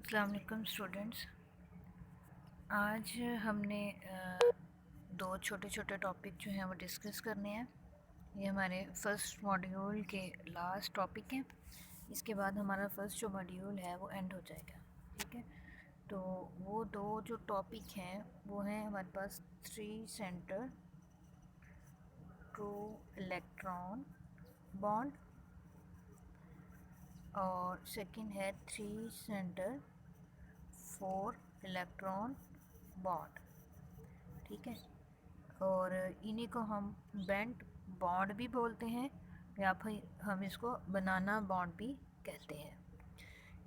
अस्सलाम वालेकुम स्टूडेंट्स। आज हमने दो छोटे छोटे टॉपिक जो हैं वो डिस्कस करने हैं। ये हमारे फर्स्ट मॉड्यूल के लास्ट टॉपिक हैं। इसके बाद हमारा फर्स्ट जो मॉड्यूल है वो एंड हो जाएगा। ठीक है, तो वो दो जो टॉपिक हैं वो हैं हमारे पास three centre two electron bond और सेकंड है three centre four electron bond. ठीक है, और इन्हीं को हम बेंट बॉन्ड भी बोलते हैं या फिर हम इसको बनाना बॉन्ड भी कहते हैं।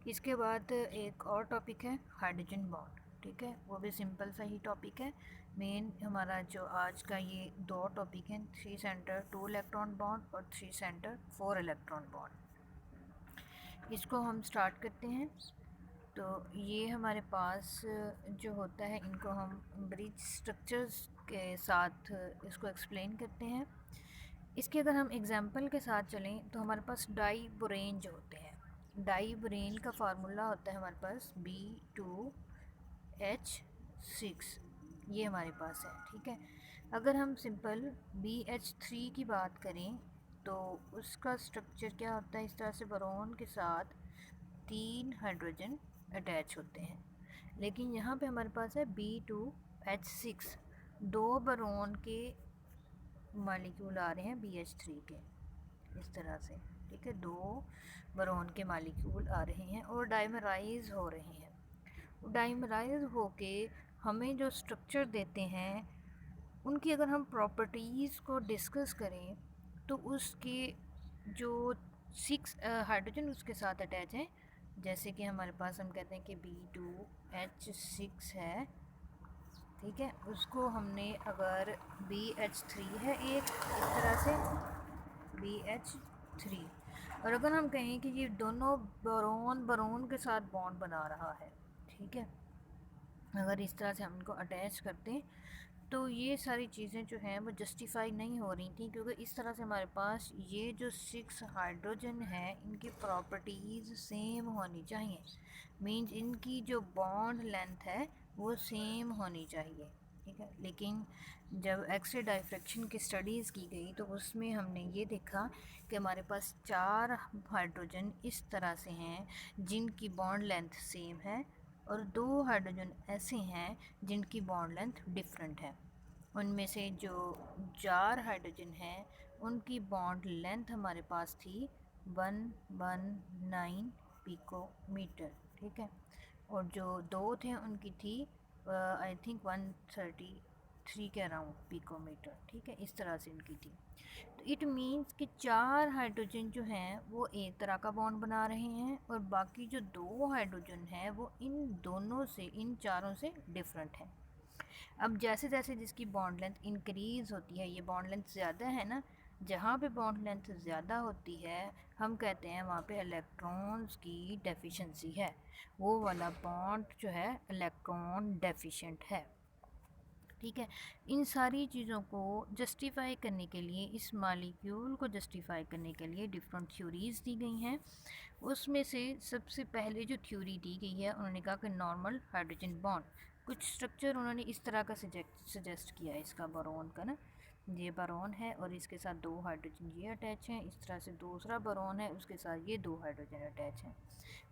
इसके बाद एक और टॉपिक है हाइड्रोजन बॉन्ड। ठीक है, वो भी सिंपल सा ही टॉपिक है। मेन हमारा जो आज का ये दो टॉपिक हैं, three centre two electron bond और three centre four electron bond. इसको हम स्टार्ट करते हैं। तो ये हमारे पास जो होता है इनको हम ब्रिज स्ट्रक्चर्स के साथ इसको एक्सप्लेन करते हैं। इसके अगर हम एग्जांपल के साथ चलें तो हमारे पास डाई बोरेन जो होते हैं, डाई बोरेन का फार्मूला होता है हमारे पास B2H6, ये हमारे पास है। ठीक है, अगर हम सिंपल BH3 की बात करें तो उसका स्ट्रक्चर क्या होता है, इस तरह से बोरोन के साथ तीन हाइड्रोजन अटैच होते हैं। लेकिन यहाँ पे हमारे पास है B2H6, दो बोरोन के मालिक्यूल आ रहे हैं BH3 के, इस तरह से। ठीक है, दो बोरोन के मालिक्यूल आ रहे हैं और डाइमराइज हो रहे हैं। डाइमराइज होके हमें जो स्ट्रक्चर देते हैं उनकी अगर हम प्रॉपर्टीज़ को डिस्कस करें तो उसके जो सिक्स हाइड्रोजन उसके साथ अटैच हैं, जैसे कि हमारे पास हम कहते हैं कि B2H6 है। ठीक है, उसको हमने अगर BH3 है एक इस तरह से BH3, और अगर हम कहें कि ये दोनों बोरोन बोरोन के साथ बॉन्ड बना रहा है, ठीक है, अगर इस तरह से हम इनको अटैच करते हैं तो ये सारी चीज़ें जो हैं वो जस्टिफाई नहीं हो रही थी, क्योंकि इस तरह से हमारे पास ये जो सिक्स हाइड्रोजन है इनकी प्रॉपर्टीज़ सेम होनी चाहिए। मीन्स इनकी जो बॉन्ड लेंथ है वो सेम होनी चाहिए। ठीक है, लेकिन जब एक्सरे डाइफ्रैक्शन की स्टडीज़ की गई तो उसमें हमने ये देखा कि हमारे पास चार हाइड्रोजन इस तरह से हैं जिनकी बॉन्ड लेंथ सेम है और दो हाइड्रोजन ऐसे हैं जिनकी बॉन्ड लेंथ डिफरेंट है। उनमें से जो चार हाइड्रोजन हैं उनकी बॉन्ड लेंथ हमारे पास थी 119 पिकोमीटर। ठीक है, और जो दो थे उनकी थी आई थिंक 133 के अराउंड पिकोमीटर। ठीक है, इस तरह से उनकी थी। तो इट मीन्स कि चार हाइड्रोजन जो हैं वो एक तरह का बॉन्ड बना रहे हैं और बाकी जो दो हाइड्रोजन हैं वो इन दोनों से, इन चारों से डिफरेंट हैं। अब जैसे जैसे जिसकी बॉन्ड लेंथ इंक्रीज़ होती है, ये बॉन्ड लेंथ ज़्यादा है ना, जहाँ पे बॉन्ड लेंथ ज़्यादा होती है हम कहते हैं वहाँ पे इलेक्ट्रॉन्स की डेफिशिएंसी है, वो वाला बॉन्ड जो है इलेक्ट्रॉन डेफिशिएंट है। ठीक है, इन सारी चीज़ों को जस्टिफाई करने के लिए, इस मालिक्यूल को जस्टिफाई करने के लिए डिफरेंट थ्योरीज़ दी गई हैं। उसमें से सबसे पहले जो थ्योरी दी गई है उन्होंने कहा कि नॉर्मल हाइड्रोजन बॉन्ड, कुछ स्ट्रक्चर उन्होंने इस तरह का सजेस्ट किया है इसका बोरोन का ना, ये बोरोन है और इसके साथ दो हाइड्रोजन ये अटैच हैं, इस तरह से दूसरा बोरोन है उसके साथ ये दो हाइड्रोजन अटैच हैं।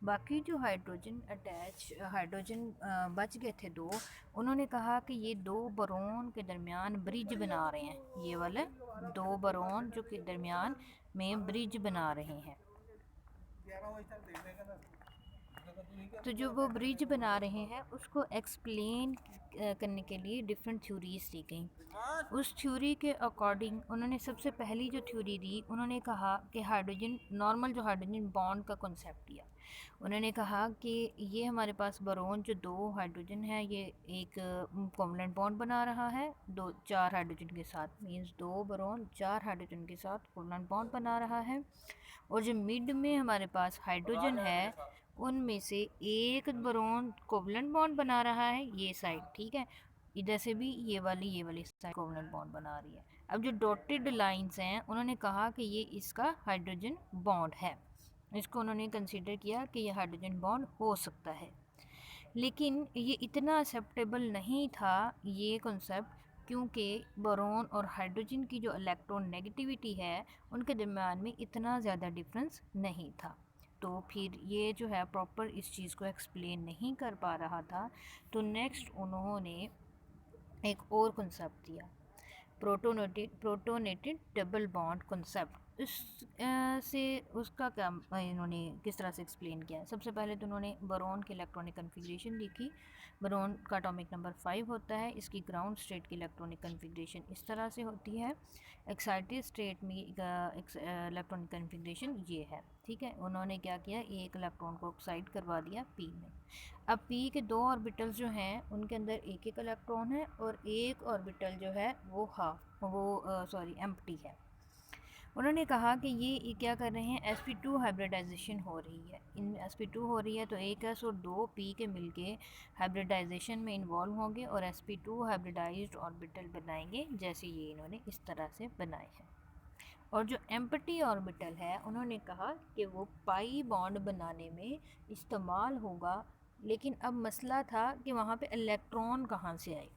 बाकी जो हाइड्रोजन बच गए थे दो, उन्होंने कहा कि ये दो बोरोन के दरमियान ब्रिज बना रहे हैं, ये वाले दो बोरोन जो के दरमियान में ब्रिज बना रहे हैं। तो जो वो ब्रिज बना रहे हैं उसको एक्सप्लेन करने के लिए डिफरेंट थ्योरीज दी गई। उस थ्योरी के अकॉर्डिंग उन्होंने सबसे पहली जो थ्योरी दी, उन्होंने कहा कि हाइड्रोजन, नॉर्मल जो हाइड्रोजन बॉन्ड का कॉन्सेप्ट दिया। उन्होंने कहा कि ये हमारे पास बोरोन जो दो हाइड्रोजन है ये एक कोवलेंट बॉन्ड बना रहा है दो चार हाइड्रोजन के साथ, मींस दो बोरोन चार हाइड्रोजन के साथ कोवलेंट बॉन्ड बना रहा है, और जो मिड में हमारे पास हाइड्रोजन है उनमें से एक बोरोन कोवलेंट बॉन्ड बना रहा है ये साइड। ठीक है, इधर से भी ये वाली साइड कोवलेंट बॉन्ड बना रही है। अब जो डॉटेड लाइंस हैं उन्होंने कहा कि ये इसका हाइड्रोजन बॉन्ड है, इसको उन्होंने कंसीडर किया कि ये हाइड्रोजन बॉन्ड हो सकता है। लेकिन ये इतना एक्सेप्टेबल नहीं था ये कॉन्सेप्ट, क्योंकि बोरॉन और हाइड्रोजन की जो इलेक्ट्रॉन नेगेटिविटी है उनके दरम्यान में इतना ज़्यादा डिफरेंस नहीं था। तो फिर ये जो है प्रॉपर इस चीज़ को एक्सप्लेन नहीं कर पा रहा था, तो नेक्स्ट उन्होंने एक और कॉन्सेप्ट दिया, प्रोटोनेटेड डबल बॉन्ड कॉन्सेप्ट। इस से उसका क्या इन्होंने किस तरह से एक्सप्लेन किया है। सबसे पहले तो उन्होंने बोरॉन की इलेक्ट्रॉनिक कन्फिग्रेशन देखी। बोरॉन का एटॉमिक नंबर 5 होता है, इसकी ग्राउंड स्टेट की इलेक्ट्रॉनिक कन्फिग्रेशन इस तरह से होती है। एक्साइटेड स्टेट में इलेक्ट्रॉनिक कन्फिग्रेशन ये है, ठीक है। उन्होंने क्या किया, एक इलेक्ट्रॉन को ऑक्साइड करवा दिया पी में। अब पी के दो ऑर्बिटल्स जो हैं उनके अंदर एक एक इलेक्ट्रॉन है और एक ऑर्बिटल जो है वो एम्प्टी है। उन्होंने कहा कि ये क्या कर रहे हैं, sp2 हाइब्रिडाइजेशन हो रही है। इन sp2 हो रही है तो एक s और दो p के मिलके हाइब्रिडाइजेशन में इन्वॉल्व होंगे और sp2 हाइब्रिडाइज्ड ऑर्बिटल बनाएंगे, जैसे ये इन्होंने इस तरह से बनाए हैं। और जो एम्प्टी ऑर्बिटल है उन्होंने कहा कि वो पाई बॉन्ड बनाने में इस्तेमाल होगा, लेकिन अब मसला था कि वहाँ पे इलेक्ट्रॉन कहाँ से आए।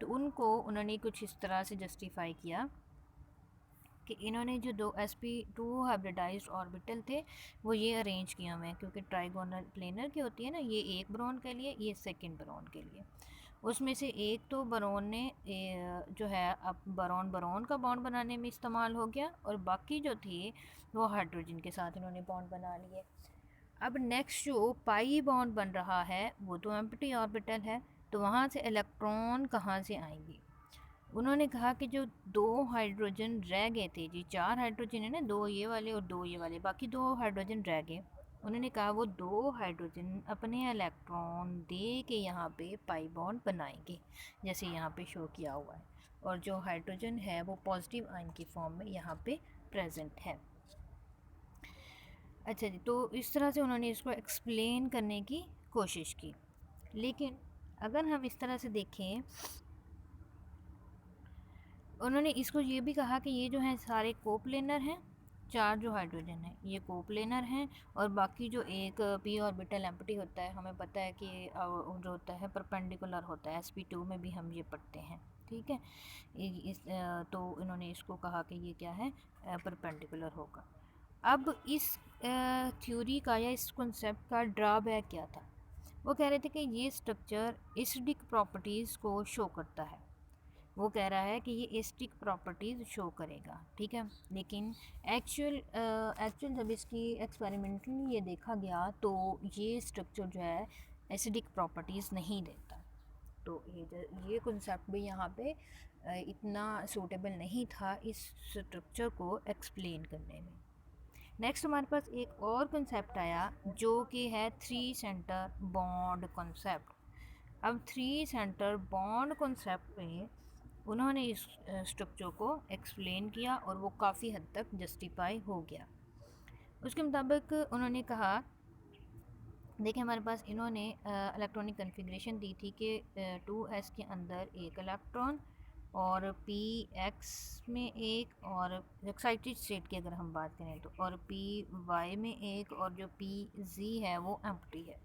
तो उन्होंने कुछ इस तरह से जस्टिफाई किया कि इन्होंने जो दो sp2 हाइब्रिडाइज्ड ऑर्बिटल थे वो ये अरेंज किए हुए हैं, क्योंकि ट्राइगोनल प्लेनर की होती है ना, ये एक बोरॉन के लिए, ये सेकंड बोरॉन के लिए। उसमें से एक तो बोरॉन ने जो है अब बोरॉन का बॉन्ड बनाने में इस्तेमाल हो गया, और बाकी जो थे वो हाइड्रोजन के साथ इन्होंने बॉन्ड बना लिए। अब नेक्स्ट जो पाई बॉन्ड बन रहा है वो तो एम्प्टी ऑर्बिटल है, तो वहाँ से इलेक्ट्रॉन कहाँ से आएंगे। उन्होंने कहा कि जो दो हाइड्रोजन रह गए थे जी, चार हाइड्रोजन है ना, दो ये वाले और दो ये वाले, बाकी दो हाइड्रोजन रह गए। उन्होंने कहा वो दो हाइड्रोजन अपने इलेक्ट्रॉन दे के यहाँ पे पाई बॉन्ड बनाएंगे, जैसे यहाँ पे शो किया हुआ है। और जो हाइड्रोजन है वो पॉजिटिव आयन की फॉर्म में यहाँ पे प्रेजेंट है। अच्छा जी, तो इस तरह से उन्होंने इसको एक्सप्लेन करने की कोशिश की। लेकिन अगर हम इस तरह से देखें, उन्होंने इसको ये भी कहा कि ये जो है सारे कोप्लेनर हैं, चार जो हाइड्रोजन है ये कोप्लेनर हैं, और बाकी जो एक पी ऑर्बिटल एम्प्टी होता है, हमें पता है कि जो होता है परपेंडिकुलर होता है, sp2 में भी हम ये पढ़ते हैं, ठीक है। तो इन्होंने इसको कहा कि ये क्या है, परपेंडिकुलर होगा। अब इस थ्योरी का या इस कॉन्सेप्ट का ड्रॉबैक क्या था। वो कह रहे थे कि ये स्ट्रक्चर एसिडिक प्रॉपर्टीज़ को शो करता है। वो कह रहा है कि ये एसिडिक प्रॉपर्टीज़ शो करेगा, ठीक है। लेकिन एक्चुअल जब इसकी एक्सपेरिमेंटली ये देखा गया तो ये स्ट्रक्चर जो है एसिडिक प्रॉपर्टीज़ नहीं देता। तो ये कॉन्सेप्ट भी यहाँ पे इतना सूटेबल नहीं था इस स्ट्रक्चर को एक्सप्लेन करने में। नेक्स्ट हमारे पास एक और कॉन्सेप्ट आया जो कि है थ्री सेंटर बॉन्ड कॉन्सेप्ट। अब थ्री सेंटर बॉन्ड कॉन्सेप्ट में उन्होंने इस स्ट्रक्चर को एक्सप्लेन किया और वो काफ़ी हद तक जस्टिफाई हो गया। उसके मुताबिक उन्होंने कहा, देखिए हमारे पास इन्होंने इलेक्ट्रॉनिक कन्फिग्रेशन दी थी कि 2s के अंदर एक इलेक्ट्रॉन और px में एक, और एक्साइटेड स्टेट की अगर हम बात करें तो, और py में एक, और जो pz है वो एम्प्टी है।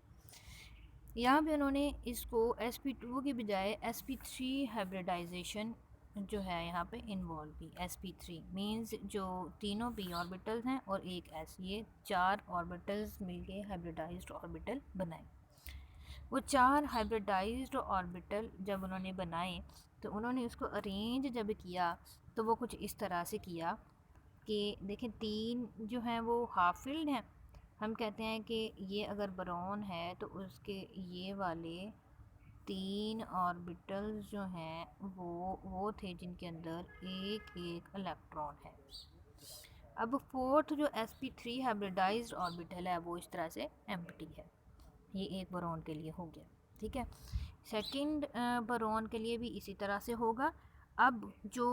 यहाँ पे उन्होंने इसको sp2 की बजाय sp3 हाइब्रिडाइजेशन जो है यहाँ पे इन्वॉल्व की। sp3 मींस जो तीनों p ऑर्बिटल्स हैं और एक s, ये चार ऑर्बिटल्स मिलके हाइब्रिडाइज्ड ऑर्बिटल बनाए। वो चार हाइब्रिडाइज्ड ऑर्बिटल जब उन्होंने बनाए तो उन्होंने उसको अरेंज जब किया तो वो कुछ इस तरह से किया कि देखें, तीन जो हैं वो हाफ फील्ड हैं। हम कहते हैं कि ये अगर बोरॉन है तो उसके ये वाले तीन ऑर्बिटल्स जो हैं वो थे जिनके अंदर एक एक इलेक्ट्रॉन है। अब फोर्थ जो sp3 हाइब्रिडाइज्ड ऑर्बिटल है वो इस तरह से एम्प्टी है। ये एक बोरॉन के लिए हो गया, ठीक है। सेकंड बोरॉन के लिए भी इसी तरह से होगा। अब जो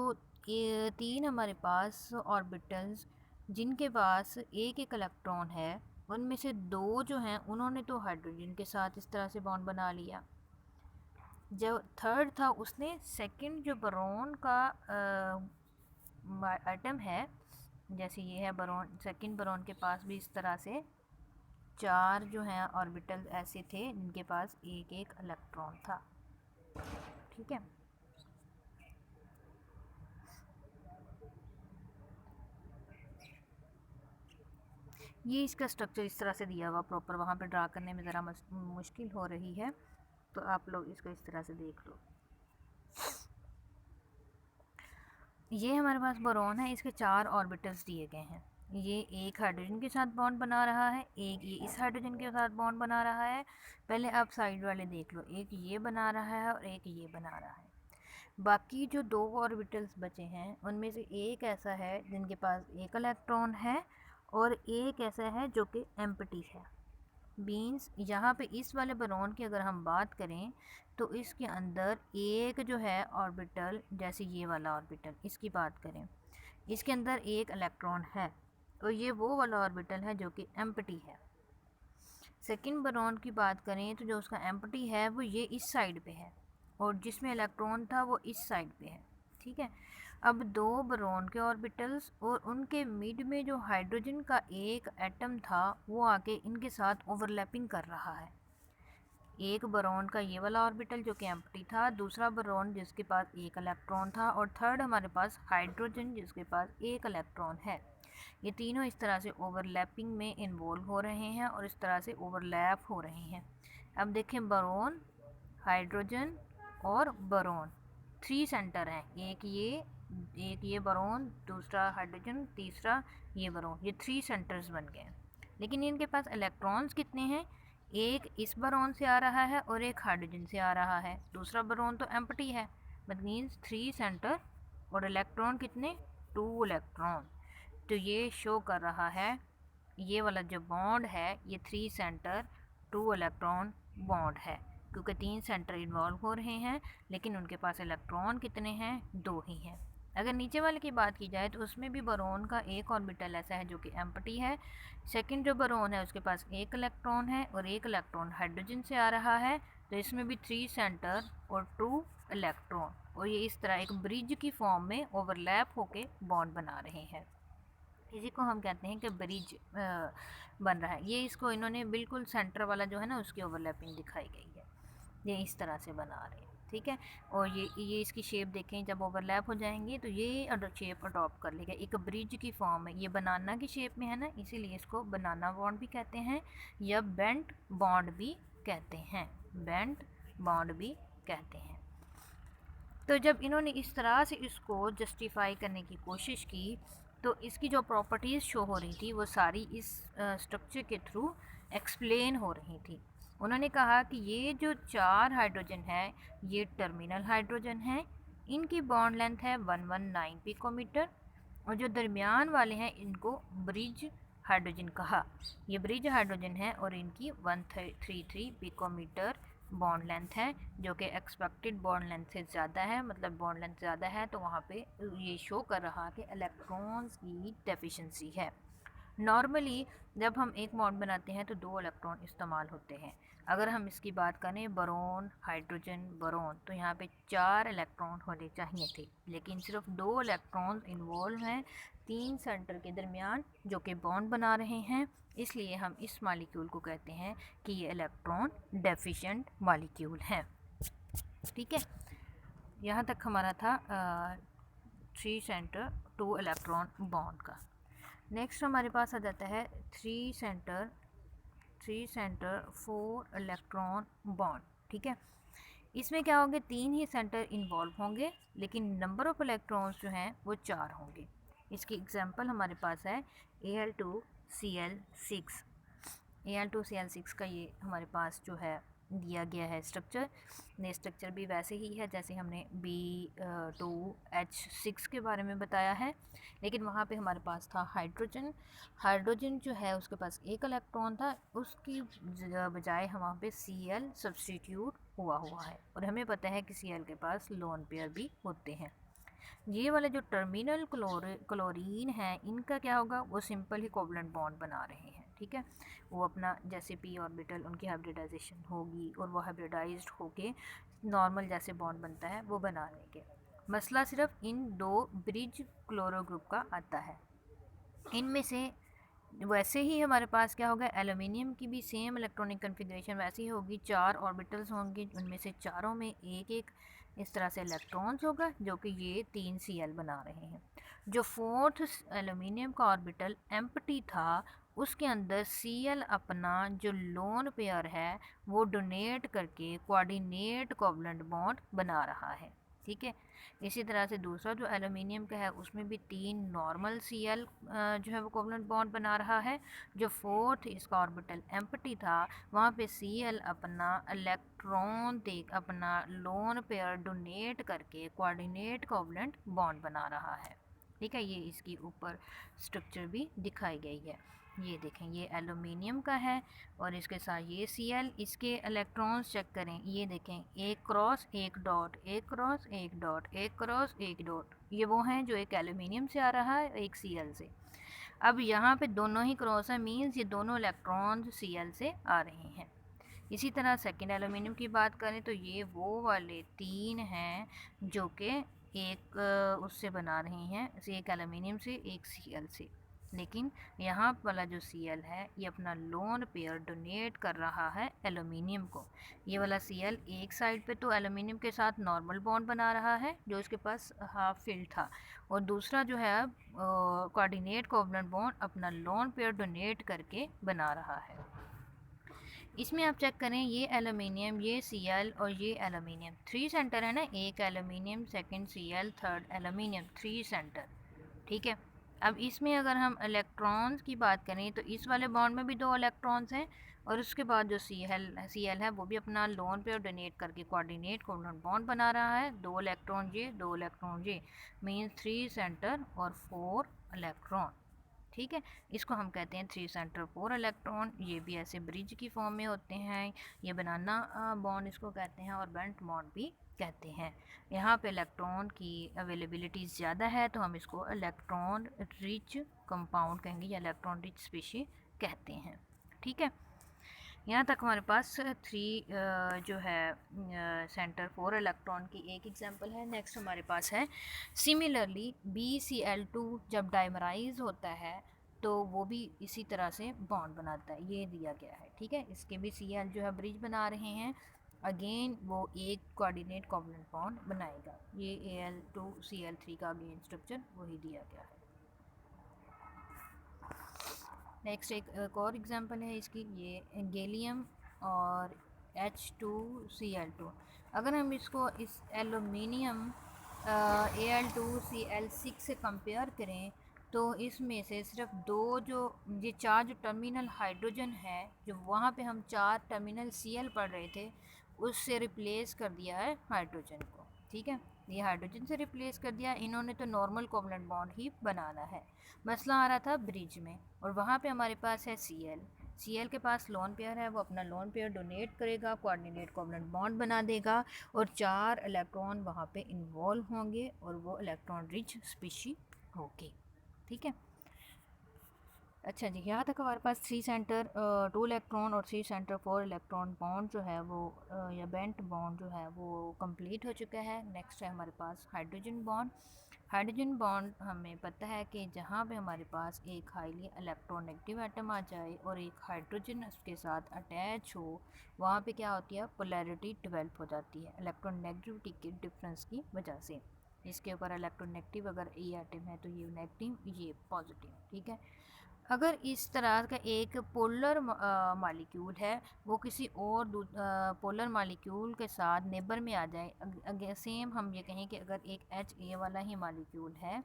ये तीन हमारे पास ऑर्बिटल्स जिनके पास एक एक इलेक्ट्रॉन है, उनमें से दो जो हैं उन्होंने तो हाइड्रोजन के साथ इस तरह से बॉन्ड बना लिया। जो थर्ड था उसने सेकंड जो बोरॉन का आइटम है, जैसे ये है बोरॉन, सेकंड बोरॉन के पास भी इस तरह से 4 जो हैं ऑर्बिटल ऐसे थे जिनके पास एक एक इलेक्ट्रॉन था। ठीक है, ये इसका स्ट्रक्चर इस तरह से दिया हुआ प्रॉपर, वहाँ पे ड्रा करने में ज़रा मुश्किल हो रही है, तो आप लोग इसको इस तरह से देख लो। ये हमारे पास बोरॉन है, इसके 4 ऑर्बिटल्स दिए गए हैं। ये एक हाइड्रोजन के साथ बॉन्ड बना रहा है, एक ये इस हाइड्रोजन के साथ बॉन्ड बना रहा है। पहले आप साइड वाले देख लो, एक ये बना रहा है और एक ये बना रहा है। बाकी जो 2 ऑर्बिटल्स बचे हैं उनमें से एक ऐसा है जिनके पास एक इलेक्ट्रॉन है और एक ऐसा है जो कि एम्प्टी है। बीन्स यहाँ पे इस वाले बोरॉन की अगर हम बात करें तो इसके अंदर एक जो है ऑर्बिटल, जैसे ये वाला ऑर्बिटल इसकी बात करें, इसके अंदर एक इलेक्ट्रॉन है, तो ये वो वाला ऑर्बिटल है जो कि एम्प्टी है। सेकंड बोरॉन की बात करें तो जो उसका एम्प्टी है वो ये इस साइड पे है और जिसमें इलेक्ट्रॉन था वो इस साइड पे है। ठीक है, अब 2 बोरॉन के ऑर्बिटल्स और उनके मिड में जो हाइड्रोजन का एक एटम था वो आके इनके साथ ओवरलैपिंग कर रहा है। एक बोरॉन का ये वाला ऑर्बिटल जो कि एम्प्टी था, दूसरा बोरॉन जिसके पास एक इलेक्ट्रॉन था और थर्ड हमारे पास हाइड्रोजन जिसके पास एक इलेक्ट्रॉन है। ये तीनों इस तरह से ओवरलैपिंग में इन्वॉल्व हो रहे हैं और इस तरह से ओवरलैप हो रहे हैं। अब देखें, बोरॉन, हाइड्रोजन और बोरॉन 3 सेंटर हैं, एक ये बोरॉन, दूसरा हाइड्रोजन, तीसरा ये बोरॉन, ये 3 सेंटर्स बन गए हैं। लेकिन इनके पास इलेक्ट्रॉन्स कितने हैं? एक इस बोरॉन से आ रहा है और एक हाइड्रोजन से आ रहा है, दूसरा बोरॉन तो एम्प्टी है, बट मीन्स 3 सेंटर और इलेक्ट्रॉन कितने? 2 इलेक्ट्रॉन। तो ये शो कर रहा है, ये वाला जो बॉन्ड है ये 3 सेंटर 2 इलेक्ट्रॉन बॉन्ड है, क्योंकि 3 सेंटर इन्वॉल्व हो रहे हैं लेकिन उनके पास इलेक्ट्रॉन कितने हैं? 2 ही हैं। अगर नीचे वाले की बात की जाए तो उसमें भी बोरॉन का एक ऑर्बिटल ऐसा है जो कि एम्प्टी है। सेकंड जो बोरॉन है उसके पास एक इलेक्ट्रॉन है और एक इलेक्ट्रॉन हाइड्रोजन से आ रहा है, तो इसमें भी 3 सेंटर और 2 इलेक्ट्रॉन, और ये इस तरह एक ब्रिज की फॉर्म में ओवरलैप होके बॉन्ड बना रहे हैं। इसी को हम कहते हैं कि ब्रिज बन रहा है। ये इसको इन्होंने बिल्कुल सेंटर वाला जो है ना उसकी ओवरलैपिंग दिखाई गई है, ये इस तरह से बना रहे हैं। ठीक है, और ये इसकी शेप देखें, जब ओवरलैप हो जाएंगे तो ये शेप अडॉप्ट कर लेगा, एक ब्रिज की फॉर्म है। ये बनाना की शेप में है ना, इसीलिए इसको बनाना बॉन्ड भी कहते हैं या बेंट बॉन्ड भी कहते हैं, बेंट बॉन्ड भी कहते हैं। तो जब इन्होंने इस तरह से इसको जस्टिफाई करने की कोशिश की तो इसकी जो प्रॉपर्टीज़ शो हो रही थी वो सारी इस स्ट्रक्चर के थ्रू एक्सप्लेन हो रही थी। उन्होंने कहा कि ये जो 4 हाइड्रोजन है ये टर्मिनल हाइड्रोजन है, इनकी बॉन्ड लेंथ है 119 पिकोमीटर, और जो दरमियान वाले हैं इनको ब्रिज हाइड्रोजन कहा। ये ब्रिज हाइड्रोजन है और इनकी 133 पिकोमीटर बॉन्ड लेंथ है, जो कि एक्सपेक्टेड बॉन्ड लेंथ से ज़्यादा है। मतलब बॉन्ड लेंथ ज़्यादा है तो वहाँ पे ये शो कर रहा कि इलेक्ट्रॉन्स की डेफिशिएंसी है। नॉर्मली जब हम एक बॉन्ड बनाते हैं तो 2 इलेक्ट्रॉन इस्तेमाल होते हैं। अगर हम इसकी बात करें बोरॉन, हाइड्रोजन, बोरॉन, तो यहाँ पे 4 इलेक्ट्रॉन होने चाहिए थे, लेकिन सिर्फ 2 इलेक्ट्रॉन इन्वॉल्व हैं 3 सेंटर के दरमियान जो कि बॉन्ड बना रहे हैं, इसलिए हम इस मालिक्यूल को कहते हैं कि ये इलेक्ट्रॉन डेफिशिएंट मालिक्यूल है। ठीक है, यहाँ तक हमारा था 3 सेंटर 2 इलेक्ट्रॉन बॉन्ड का। नेक्स्ट हमारे पास आ जाता है 3 सेंटर 4 इलेक्ट्रॉन बॉन्ड। ठीक है, इसमें क्या होंगे? 3 ही सेंटर इन्वॉल्व होंगे लेकिन नंबर ऑफ इलेक्ट्रॉन्स जो हैं वो 4 होंगे। इसकी एग्जांपल हमारे पास है Al2Cl6। Al2Cl6 का ये हमारे पास जो है दिया गया है स्ट्रक्चर। ये स्ट्रक्चर भी वैसे ही है जैसे हमने B2H6 के बारे में बताया है, लेकिन वहाँ पे हमारे पास था हाइड्रोजन जो है उसके पास एक इलेक्ट्रॉन था, उसकी बजाय वहाँ पे Cl सब्सटीट्यूट हुआ है, और हमें पता है कि Cl के पास लोन पेयर भी होते हैं। ये वाले जो टर्मिनल क्लोरीन है इनका क्या होगा? वो सिंपल ही कोवलेंट बॉन्ड बना रहे हैं। ठीक है, वो अपना जैसे p ऑर्बिटल उनकी हाइब्रिडाइजेशन होगी और वो हाइब्रिडाइज्ड होके नॉर्मल जैसे बॉन्ड बनता है वो बना लेंगे। मसला सिर्फ इन 2 ब्रिज क्लोरो ग्रुप का आता है। इनमें से वैसे ही हमारे पास क्या होगा, एल्यूमिनियम की भी सेम इलेक्ट्रॉनिक कन्फिग्रेशन वैसी ही होगी, 4 ऑर्बिटल्स होंगे, उनमें से चारों में एक एक इस तरह से इलेक्ट्रॉन्स होगा, जो कि ये 3 Cl बना रहे हैं। जो फोर्थ एल्यूमिनियम का ऑर्बिटल एम्प्टी था, उसके अंदर Cl अपना जो लोन पेयर है वो डोनेट करके कोऑर्डिनेट कोवलेंट बॉन्ड बना रहा है, ठीक है। इसी तरह से दूसरा जो एल्यूमिनियम का है उसमें भी 3 नॉर्मल Cl जो है वो कोवलेंट बॉन्ड बना रहा है। जो फोर्थ इसका ऑर्बिटल एम्प्टी था, वहाँ पे Cl अपना इलेक्ट्रॉन दे अपना लोन पेयर डोनेट करके कोऑर्डिनेट कोवलेंट बॉन्ड बना रहा है, ठीक है। ये इसकी ऊपर स्ट्रक्चर भी दिखाई गई है। ये देखें, ये एल्यूमिनियम का है और इसके साथ ये Cl, इसके इलेक्ट्रॉन्स चेक करें, ये देखें, एक क्रॉस एक डॉट, एक क्रॉस एक डॉट, एक क्रॉस एक डॉट, ये वो हैं जो एक एल्यूमिनियम से आ रहा है, एक Cl से। अब यहाँ पे दोनों ही क्रॉस है, मीन्स ये दोनों इलेक्ट्रॉन्स Cl से आ रहे हैं। इसी तरह सेकेंड एल्यूमिनियम की बात करें तो ये वो वाले 3 हैं जो कि एक उससे बना रही हैं, एक एल्यूमिनियम से एक Cl से। लेकिन यहाँ वाला जो Cl है ये अपना लोन पेयर डोनेट कर रहा है एल्यूमिनियम को। ये वाला Cl एक साइड पे तो एल्यूमिनियम के साथ नॉर्मल बॉन्ड बना रहा है जो इसके पास हाफ फिल था, और दूसरा जो है कोऑर्डिनेट कोवलेंट बॉन्ड अपना लोन पेयर डोनेट करके बना रहा है। इसमें आप चेक करें, ये एल्यूमिनियम, ये Cl और ये एल्यूमिनियम, 3 सेंटर है ना, एक aluminium, second Cl, third aluminium, 3 centre, ठीक है। अब इसमें अगर हम इलेक्ट्रॉन्स की बात करें तो इस वाले बॉन्ड में भी 2 इलेक्ट्रॉन्स हैं, और उसके बाद जो Cl है वो भी अपना लोन पेयर डोनेट करके कोऑर्डिनेट कोवलेंट बॉन्ड बना रहा है, 2 इलेक्ट्रॉन ये, 2 इलेक्ट्रॉन ये, मीन्स 3 सेंटर और 4 इलेक्ट्रॉन, ठीक है। इसको हम कहते हैं 3 सेंटर 4 इलेक्ट्रॉन। ये भी ऐसे ब्रिज की फॉर्म में होते हैं, ये बनाना बॉन्ड इसको कहते हैं, और बेंट बॉन्ड भी कहते हैं। यहाँ पे इलेक्ट्रॉन की अवेलेबिलिटी ज़्यादा है तो हम इसको इलेक्ट्रॉन रिच कंपाउंड कहेंगे या इलेक्ट्रॉन रिच स्पीशी कहते हैं, ठीक है। यहाँ तक हमारे पास 3 जो है सेंटर 4 इलेक्ट्रॉन की एक एग्जांपल है। नेक्स्ट हमारे पास है सिमिलरली BCl2 जब डाइमराइज होता है तो वो भी इसी तरह से बॉन्ड बनाता है, ये दिया गया है, ठीक है। इसके भी Cl जो है ब्रिज बना रहे हैं, अगेन वो एक कोऑर्डिनेट कोवलेंट बॉन्ड बनाएगा। ये Al2Cl3 का अगेन स्ट्रक्चर वही दिया गया है। नेक्स्ट एक और एग्जांपल है इसकी, ये गैलियम और H2Cl2। अगर हम इसको इस एल्यूमिनियम Al2Cl6 से कंपेयर करें तो इसमें से सिर्फ 2 जो ये 4 जो टर्मिनल हाइड्रोजन है, जो वहाँ पे हम 4 टर्मिनल Cl पढ़ रहे थे, उससे रिप्लेस कर दिया है हाइड्रोजन को, ठीक है। ये हाइड्रोजन से रिप्लेस कर दिया, इन्होंने तो नॉर्मल कोवलेंट बॉन्ड ही बनाना है। मसला आ रहा था ब्रिज में, और वहाँ पे हमारे पास है Cl के पास लोन पेयर है, वो अपना लोन पेयर डोनेट करेगा, कोऑर्डिनेट कोवलेंट बॉन्ड बना देगा, और 4 इलेक्ट्रॉन वहाँ पे इन्वॉल्व होंगे और वो इलेक्ट्रॉन रिच स्पीशी होगी, ठीक है। अच्छा जी, यहाँ तक हमारे पास 3 सेंटर 2 इलेक्ट्रॉन और 3 सेंटर 4 इलेक्ट्रॉन बॉन्ड जो है वो या बेंट बॉन्ड जो है वो कंप्लीट हो चुका है। नेक्स्ट है हमारे पास हाइड्रोजन बॉन्ड। हाइड्रोजन बॉन्ड हमें पता है कि जहाँ पे हमारे पास एक हाईली इलेक्ट्रोनेगेटिव एटम आ जाए और एक हाइड्रोजन उसके साथ अटैच हो, वहाँ पे क्या होती है, पोलैरिटी डेवलप हो जाती है इलेक्ट्रोनेगेटिविटी के डिफरेंस की वजह से। इसके ऊपर इलेक्ट्रोनेगेटिव अगर ए एटम है तो ये नेगेटिव, ये पॉजिटिव, ठीक है। अगर इस तरह का एक पोलर मालिक्यूल है, वो किसी और पोलर मालिक्यूल के साथ नेबर में आ जाए, सेम हम ये कहें कि अगर एक HA वाला ही मालिक्यूल है,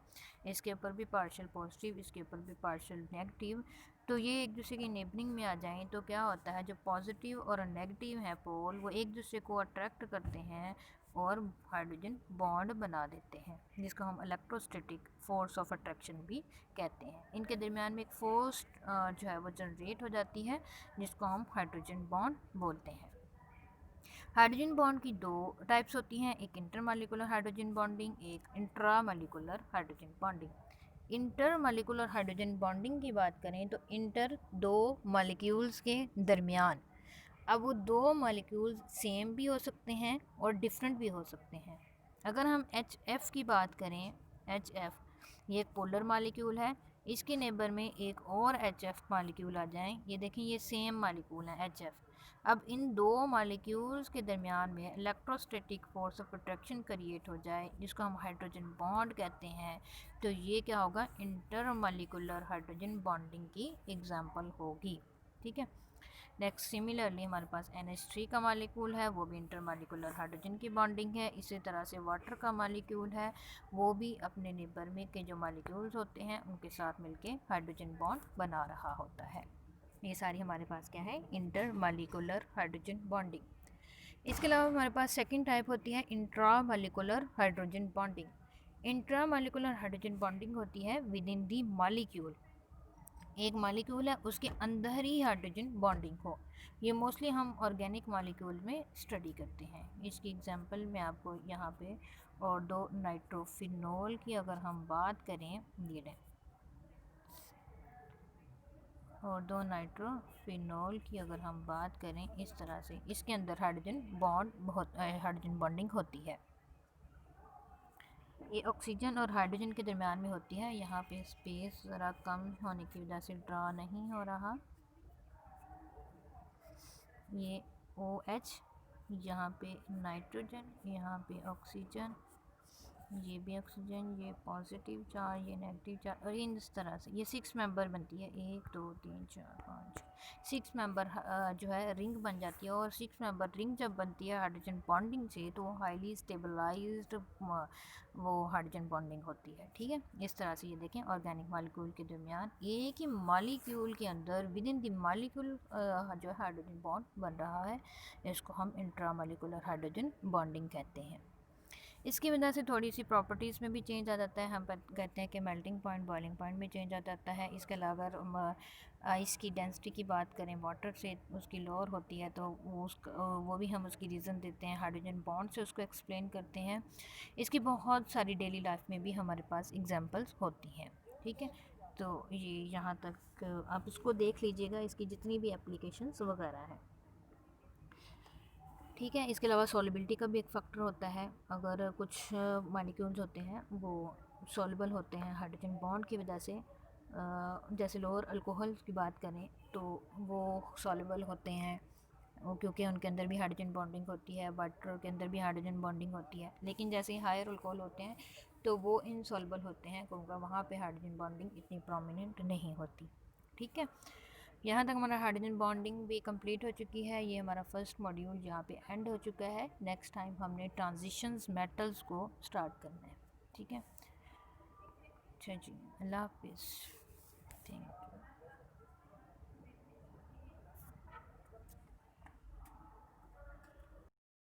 इसके ऊपर भी पार्शियल पॉजिटिव, इसके ऊपर भी पार्शियल नेगेटिव, तो ये एक दूसरे की नेबरिंग में आ जाएं तो क्या होता है, जो पॉजिटिव और नेगेटिव है पोल, वो एक दूसरे को अट्रैक्ट करते हैं और हाइड्रोजन बॉन्ड बना देते हैं, जिसको हम इलेक्ट्रोस्टैटिक फोर्स ऑफ अट्रैक्शन भी कहते हैं। इनके दरमियान में एक फोर्स जो है वो जनरेट हो जाती है, जिसको हम हाइड्रोजन बॉन्ड बोलते हैं। हाइड्रोजन बॉन्ड की 2 टाइप्स होती हैं, एक इंटरमॉलिक्यूलर हाइड्रोजन बॉन्डिंग, एक intramolecular hydrogen bonding. Intermolecular hydrogen bonding की बात करें तो इंटर 2 मॉलिक्यूल्स के दरमियान, अब वो 2 मॉलिक्यूल्स सेम भी हो सकते हैं और डिफरेंट भी हो सकते हैं। अगर हम HF की बात करें, HF ये एक पोलर मॉलिक्यूल है, इसके नेबर में एक और HF मालिक्यूल आ जाएं, ये देखें ये सेम मालिक्यूल है HF। अब इन दो मालिक्यूल्स के दरमियान में electrostatic force of attraction create हो जाए, जिसको हम हाइड्रोजन बॉन्ड कहते हैं, तो ये क्या होगा, इंटरमॉलिक्यूलर हाइड्रोजन बॉन्डिंग की एग्जांपल होगी। ठीक है। नेक्स्ट सिमिलरली हमारे पास NH3 का मालिक्यूल है, वो भी इंटरमॉलिक्यूलर हाइड्रोजन की बॉन्डिंग है। इसी तरह से वाटर का मालिक्यूल है, वो भी अपने नेबर में के जो मालिक्यूल्स होते हैं उनके साथ मिलके हाइड्रोजन बॉन्ड बना रहा होता है। ये सारी हमारे पास क्या है, इंटरमॉलिक्यूलर हाइड्रोजन बॉन्डिंग। इसके अलावा हमारे पास सेकेंड टाइप होती है intramolecular hydrogen bonding. Intramolecular hydrogen bonding होती है विद इन दी मॉलिक्यूल, एक मॉलिक्यूल है उसके अंदर ही हाइड्रोजन बॉन्डिंग हो। ये मोस्टली हम ऑर्गेनिक मॉलिक्यूल में स्टडी करते हैं। इसकी एग्जांपल मैं आपको यहाँ पे और दो नाइट्रोफिनोल की अगर हम बात करें, ये लें, और दो नाइट्रोफिनोल की अगर हम बात करें, इस तरह से इसके अंदर हाइड्रोजन बॉन्डिंग होती है। ये ऑक्सीजन और हाइड्रोजन के दरमियान में होती है। यहाँ पे स्पेस ज़रा कम होने की वजह से ड्रा नहीं हो रहा। ये OH, यहाँ पे नाइट्रोजन, यहाँ पे ऑक्सीजन, ये भी ऑक्सीजन, ये पॉजिटिव चार्ज, ये नेगेटिव चार्ज, और इस तरह से ये 6 मेंबर बनती है, 1 2 3 4 5 6 मेंबर जो है रिंग बन जाती है। और 6 मेंबर रिंग जब बनती है हाइड्रोजन बॉन्डिंग से, तो हाईली स्टेबलाइज्ड वो हाइड्रोजन बॉन्डिंग होती है। ठीक है। इस तरह से ये देखें, ऑर्गेनिक मॉलिक्यूल के दरमियान एक ही मॉलिक्यूल के अंदर विद इन द मॉलिक्यूल जो है हाइड्रोजन बॉन्ड बन रहा है, इसको हम इंट्रामॉलिक्यूलर हाइड्रोजन बॉन्डिंग कहते हैं। इसकी वजह से थोड़ी सी प्रॉपर्टीज़ में भी चेंज आ जाता है। हम कहते हैं कि मेल्टिंग पॉइंट, बॉइलिंग पॉइंट में चेंज आ जाता है। इसके अलावा आइस की डेंसिटी की बात करें, वाटर से उसकी लोअर होती है, तो वो भी हम उसकी रीज़न देते हैं, हाइड्रोजन बॉन्ड से उसको एक्सप्लेन करते हैं। इसकी बहुत सारी डेली लाइफ में भी हमारे पास एग्जांपल्स होती हैं। ठीक है। तो ये यहाँ तक आप इसको देख लीजिएगा, इसकी जितनी भी एप्लीकेशंस वगैरह हैं। ठीक है। इसके अलावा सॉलिबिलिटी का भी एक फैक्टर होता है। अगर कुछ मॉलिक्यूल्स होते हैं वो सॉल्युबल होते हैं हाइड्रोजन बॉन्ड की वजह से, जैसे लोअर अल्कोहल की बात करें तो वो सॉल्युबल होते हैं क्योंकि उनके अंदर भी हाइड्रोजन बॉन्डिंग होती है, वाटर के अंदर भी हाइड्रोजन बॉन्डिंग होती है। लेकिन जैसे ही हायर अल्कोहल होते हैं तो वो इनसॉल्युबल होते हैं, क्योंकि वहाँ पे हाइड्रोजन बॉन्डिंग इतनी प्रोमिनेंट नहीं होती। ठीक है। यहाँ तक हमारा हाइड्रोजन बॉन्डिंग भी कंप्लीट हो चुकी है। ये हमारा फर्स्ट मॉड्यूल यहाँ पे एंड हो चुका है। नेक्स्ट टाइम हमने ट्रांजिशंस मेटल्स को स्टार्ट करना है। ठीक है। अच्छा जी, अल्लाह हाफिज़। Thank you.